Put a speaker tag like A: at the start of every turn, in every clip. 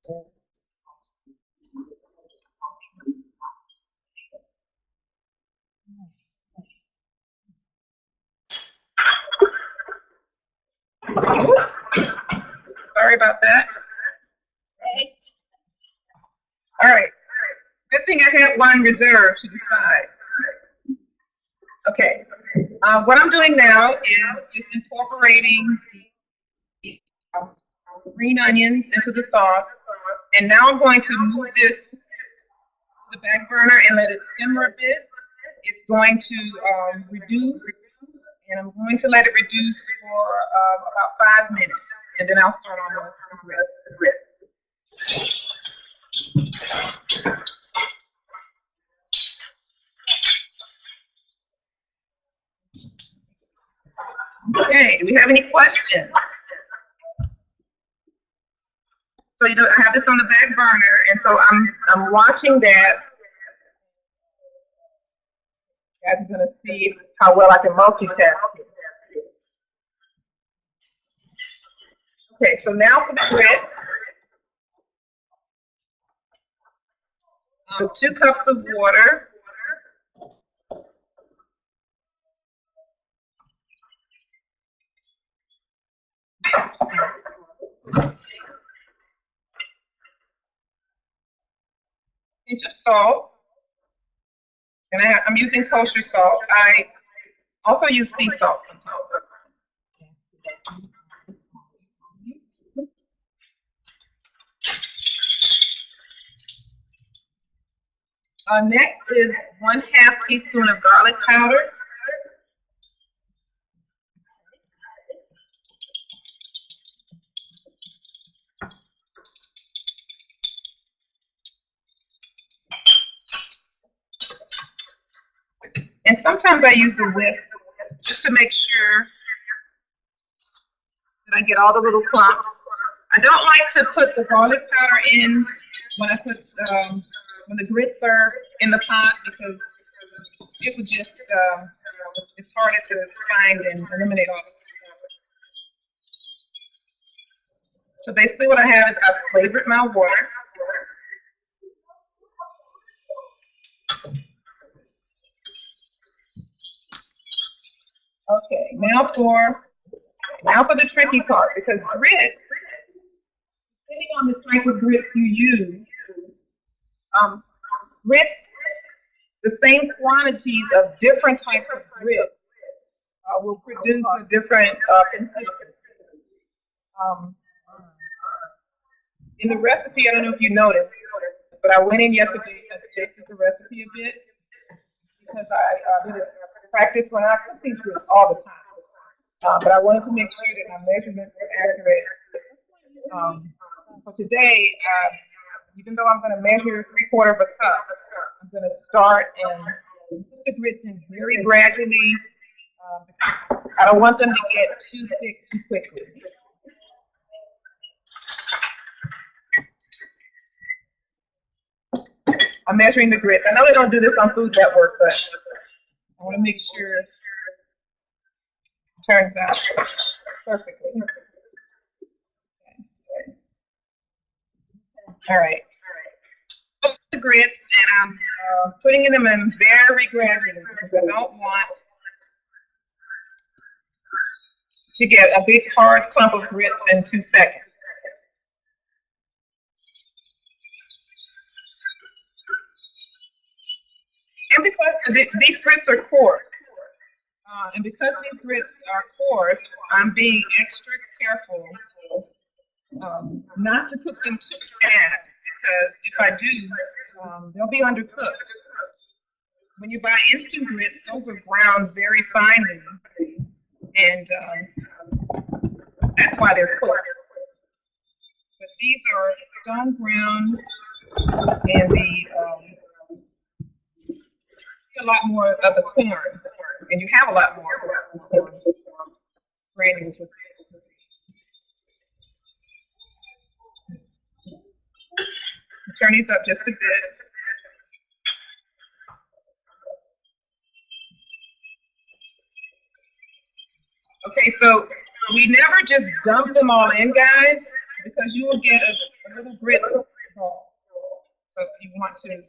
A: Oops. Sorry about that. All right. Good thing I had one reserved to decide. Okay. What I'm doing now is just incorporating the green onions into the sauce. And now I'm going to move this to the back burner and let it simmer a bit. It's going to reduce, and I'm going to let it reduce for about 5 minutes. And then I'll start on the grit. Okay, do we have any questions? So I have this on the back burner, and so I'm watching that. You guys are gonna see how well I can multitask. Okay, so now for the grits. 2 cups of water. Pinch of salt. And I'm using kosher salt. I also use sea salt. Next is 1/2 teaspoon of garlic powder. And sometimes I use a whisk just to make sure that I get all the little clumps. I don't like to put the garlic powder in when I put when the grits are in the pot, because it would just it's harder to find and eliminate all the stuff. So basically what I have is I've flavored my water. Okay, now for the tricky part, because grits, depending on the type of grits you use, grits, the same quantities of different types of grits will produce a different consistency. In the recipe, I don't know if you noticed, but I went in yesterday and adjusted the recipe a bit, because I did practice when I cook these grits all the time. But I wanted to make sure that my measurements were accurate. So today, even though I'm going to measure 3/4 of a cup, I'm going to start and put the grits in very gradually, because I don't want them to get too thick too quickly. I'm measuring the grits. I know they don't do this on Food Network, but I want to make sure it turns out perfectly. Okay. All right. The grits, and I'm putting them in very gradually, because I don't want to get a big hard clump of grits in 2 seconds. And because these grits are coarse, and because these grits are coarse, I'm being extra careful not to cook them too bad, because if I do, they'll be undercooked. When you buy instant grits, those are ground very finely, and that's why they're cooked. But these are stone ground, and a lot more of the corn, and you have a lot more granules with it. Turn these up just a bit. Okay, so we never just dump them all in, guys. because you will get a little grits ball. So you want to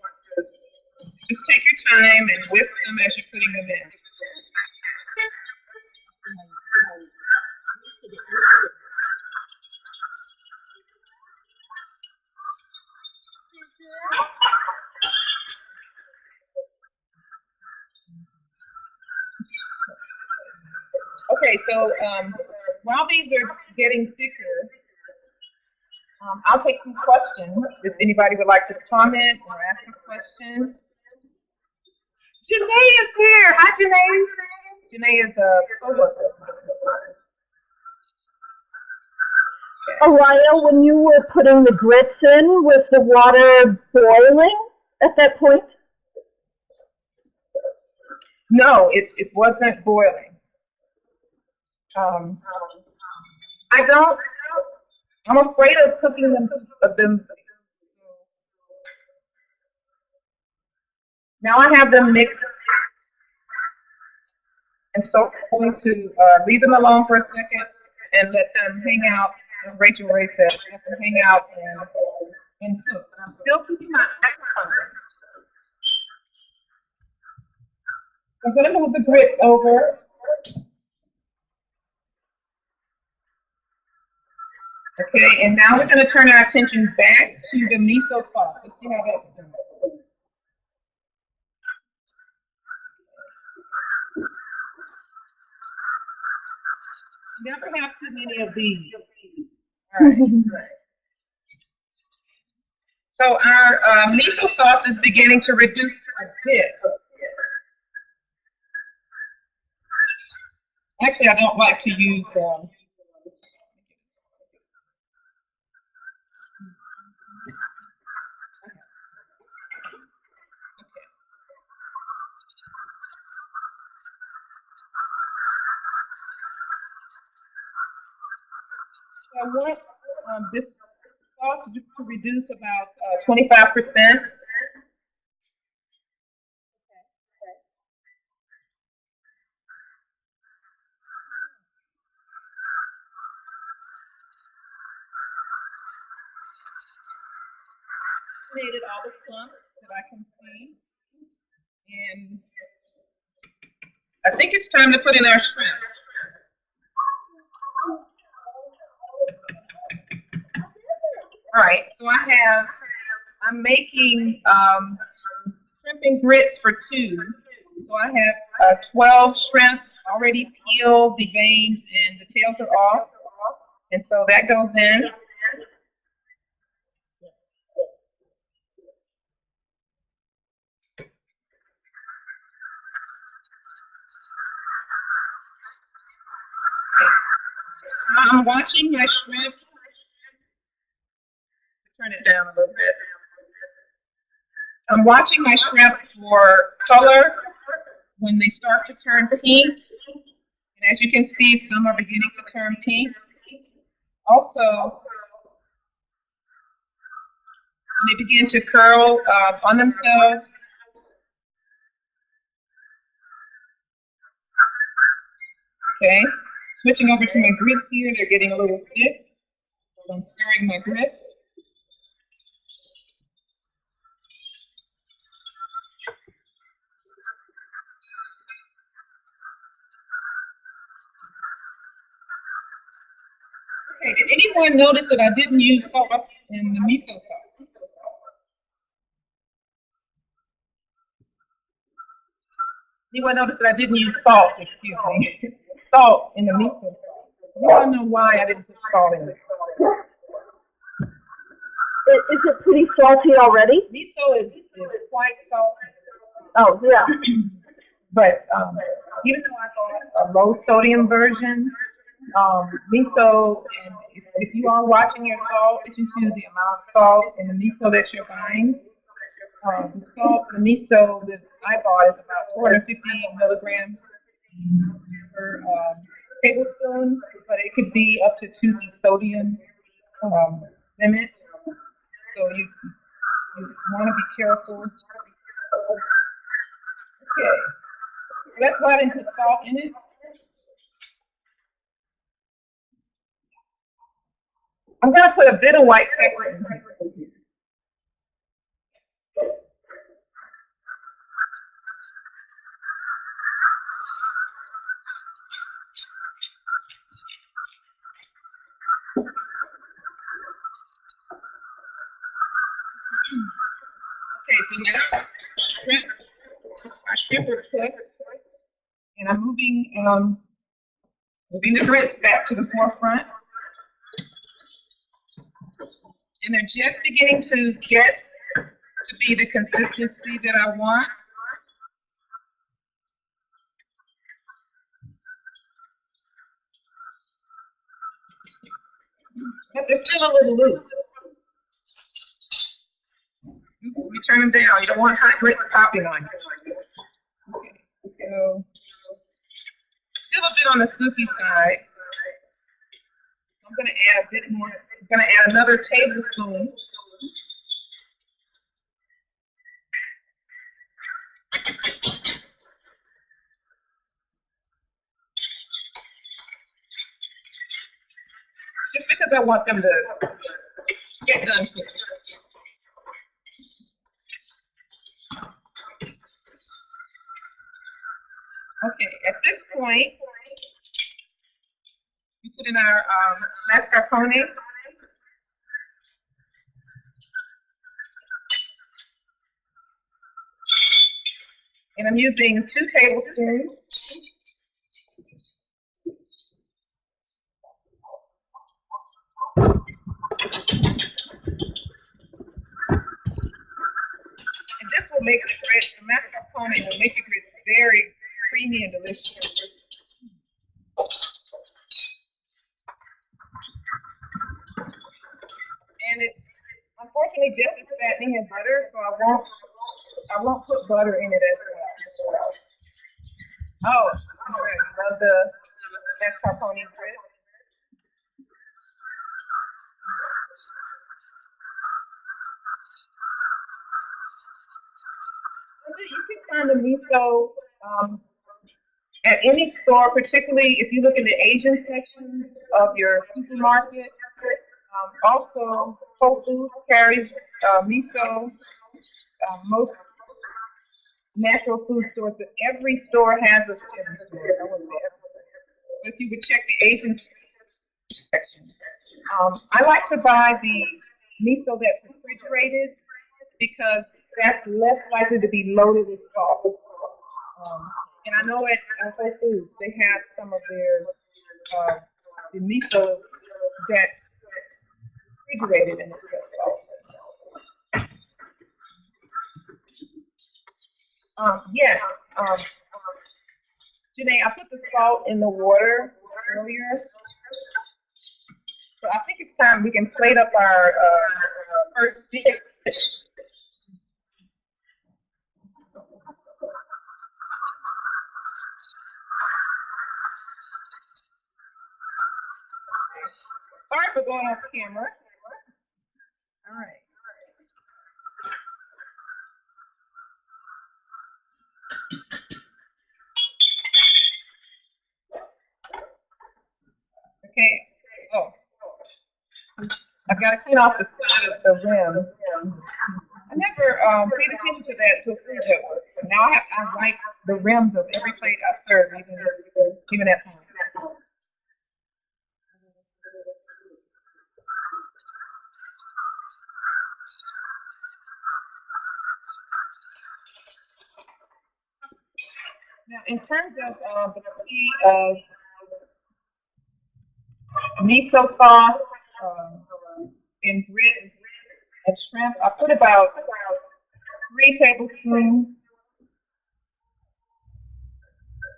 A: just take your time and whisk them as you're putting them in. Okay, so while these are getting thicker, I'll take some questions if anybody would like to comment or ask a question. Janae is here. Hi, Janae. Janae is a coworker.
B: Araya, when you were putting the grits in, was the water boiling at that point?
A: No, it wasn't boiling. I don't. I'm afraid of cooking them. Now I have them mixed, and so I'm going to leave them alone for a second and let them hang out. As Rachel Ray said, let them hang out and cook. But I'm still keeping my eye on them. I'm going to move the grits over. Okay, and now we're going to turn our attention back to the miso sauce. Let's see how that's done. Never have too many of these. All right. So our miso sauce is beginning to reduce a bit. Actually, I don't like to use. I want this sauce to reduce about 25%. Eliminated all the clumps that I can see. And I think it's time to put in our shrimp. All right, so I'm making shrimp and grits for two. So I have 12 shrimp already peeled, deveined, and the tails are off. And so that goes in. I'm watching my shrimp. Turn it down a little bit. I'm watching my shrimp for color when they start to turn pink. And as you can see, some are beginning to turn pink. Also, when they begin to curl on themselves. Okay, switching over to my grits here, they're getting a little thick. So I'm stirring my grits. Okay, did anyone notice that I didn't use sauce in the miso sauce? Anyone notice that I didn't use salt, excuse me, salt in the miso sauce? Anyone know why I didn't put salt in it?
B: Is it pretty salty already?
A: Miso is quite salty.
B: Oh, yeah.
A: But even though I bought a low sodium version, miso, and if you are watching your salt, attention to the amount of salt in the miso that you're buying. The miso that I bought is about 450 milligrams per tablespoon, but it could be up to 2 sodium limit. So you want to be careful. Okay, that's why I didn't put salt in it. I'm going to put a bit of white pepper in here. Okay, so now our shrimp are cooked, and I'm moving the grits back to the forefront, and they're just beginning to get to be the consistency that I want. But they're still a little loose. Oops, we turn them down. You don't want hot grits popping on you. Okay, so still a bit on the soupy side. I'm going to add a bit more. I'm going to add another tablespoon. Just because I want them to get done quick. Okay, at this point, we put in our mascarpone. And I'm using 2 tablespoons. And this will make the grits, the mascarpone will make the grits very creamy and delicious. And it's unfortunately just as fattening as butter, so I won't put butter in it as well. Oh, I'm sorry, I love the mascarpone grits. You can find the miso at any store, particularly if you look in the Asian sections of your supermarket. Also, Whole Foods carries miso. Most natural food stores, but every store has a every store. I wouldn't say every store. But if you would check the Asian section, I like to buy the miso that's refrigerated because that's less likely to be loaded with salt. And I know at Whole Foods they have some of their the miso that's refrigerated and it's got salt. Yes, Janae, I put the salt in the water earlier, so I think it's time we can plate up our first dish. Sorry for going off camera. All right. Okay. Oh, I've got to clean off the side of the rim. I never paid attention to that until food network. But now I like the rims of every plate I serve, even at home. Now, in terms of the quantity of miso sauce and grits and shrimp, I put about 3 tablespoons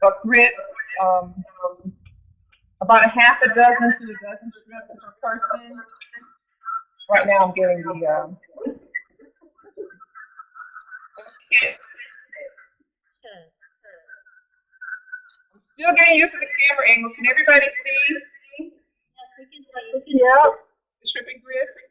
A: of grits, about a half a dozen to a dozen shrimp per person. Right now, I'm getting the. I'm still getting used to the camera angles. Can everybody see?
B: Yep.
A: The shrimp and grits.